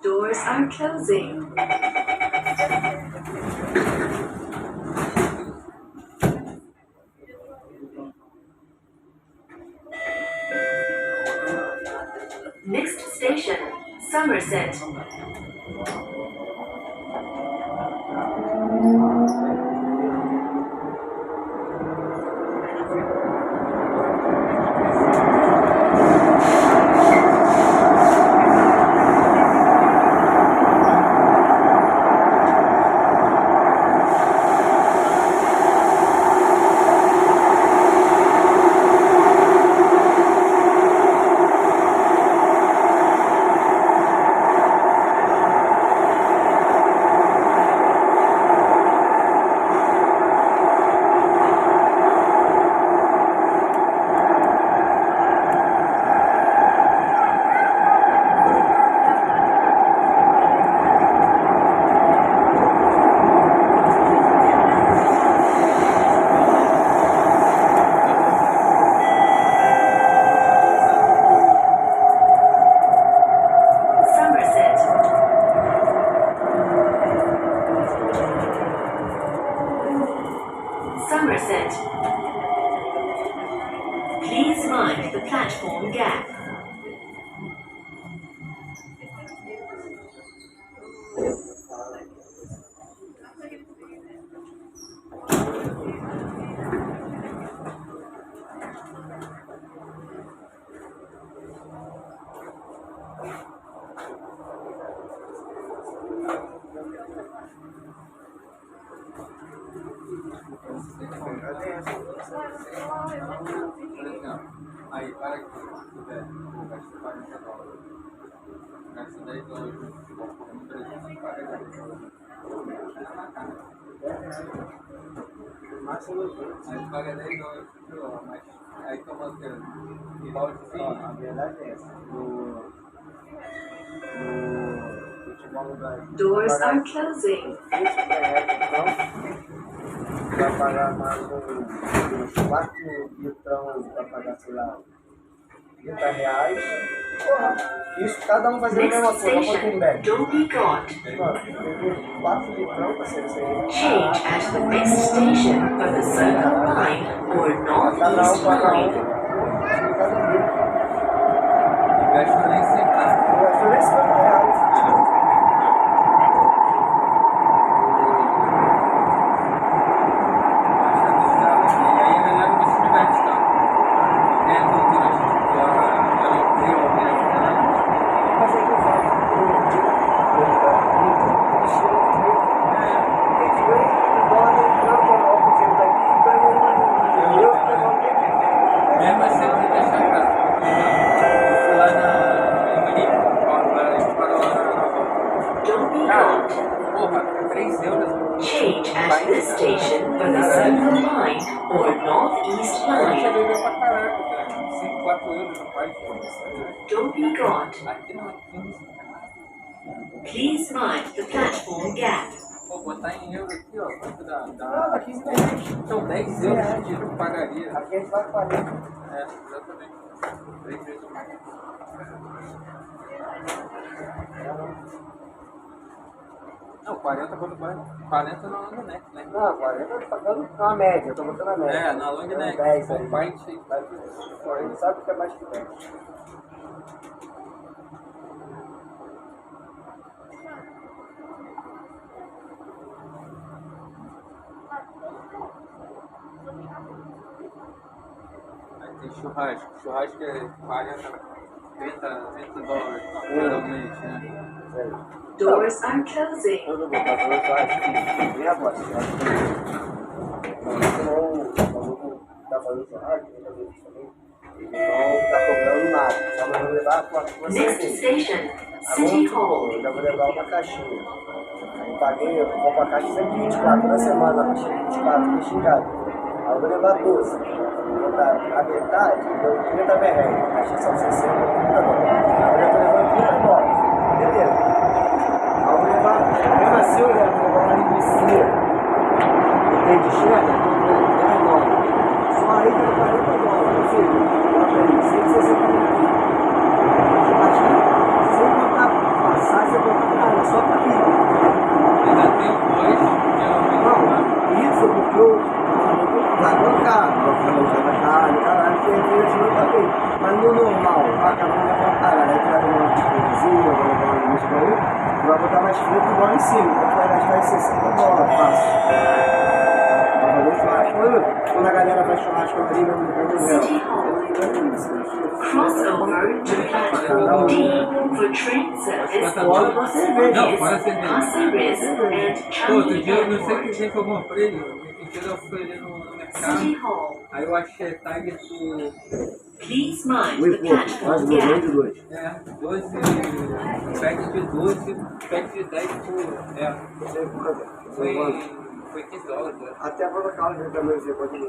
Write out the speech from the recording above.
Doors are closing. Next station, Somerset. Somerset. Please mind the platform gap. Aí, para que tiver, vai ser 40 dólares. Gasta 10 dólares, como 340 aí paga 10 dólares por quilômetro, mas aí toma o que? Balde de A verdade é essa. Doors are closing. Vai pagar mais uns 4 litrão para pagar, sei lá, R$30. Porra, isso cada um fazendo a mesma Next coisa, station, back. don't be gone. Mano, peguei 4 litrão para ser isso aí. Change at the next station for the Circle Line or Cada Northeast um paga Line. cada um. gasta nem 100 reais. Eu gastou nem R$50. Change at this station for the Circle Line or Northeast Line. Don't be gone. Please mind the platform gap. Vou botar em euro aqui, ó. Quanto dá? Não, aqui tem. São 10 euros que eu pagaria. Aqui a gente vai pagar. É, exatamente. 3 vezes mais. Não, 40 quando vai. 40 na long neck, né? Não, 40 eu tô pagando na média, eu tô botando na média. É, na long neck. 10 aí. Vai encher. Vai pro 40, sabe que é mais que 10. Aí tem churrasco. Churrasco é 40, 30 dólares, geralmente, né? Doors are closing. Quando eu vou fazer o churrasco, vem agora. Não tá fazendo churrasco, não tá fazendo isso também. Não tá cobrando nada, só não vou levar a Next cerveja. station, City Hall. Eu já vou levar uma caixinha. Aí paguei, eu compro a caixa 124 na semana, a caixa 24, tô xingado. Aí eu vou levar 12. Vou botar a metade, deu 30 reais. A caixa são 60, 30 dólares. Aí eu já tô levando 30 dólares. Beleza. Aí eu vou levar, mesmo assim eu levo chega, $10. Só aí que era $40. Ou seja, bota aí, 160 reais. Churrasquinho, sem botar passagem, sem botar nada, só pra ir. Ainda tem pós, Não, isso porque eu vai bancar, vai bancar da carne, caralho, tem vezes não tá bem. Mas no normal, a carne vai bancar, aí tu vai levar uma coisinha, vai levar uma música aí, tu vai botar mais frito e bola em cima, então tu vai gastar aí $60, fácil. Pra fazer churrasco, quando a galera faz churrasco ali mesmo no Cruzeiro. Crossover to platform D for train service. Fora pra cerveja. Não, fora cerveja. Pasir Ris and Pô, outro Changi dia eu não sei que Airport. dia que eu comprei, eu fui ali no mercado, City Hall. aí eu achei Tiger por Please mind Oi, the pô, platform quase meio gap. de dois. 12, pack de 12, pack de 10 por. Sei quanto. Foi $15. Né? Até a própria causa também você pode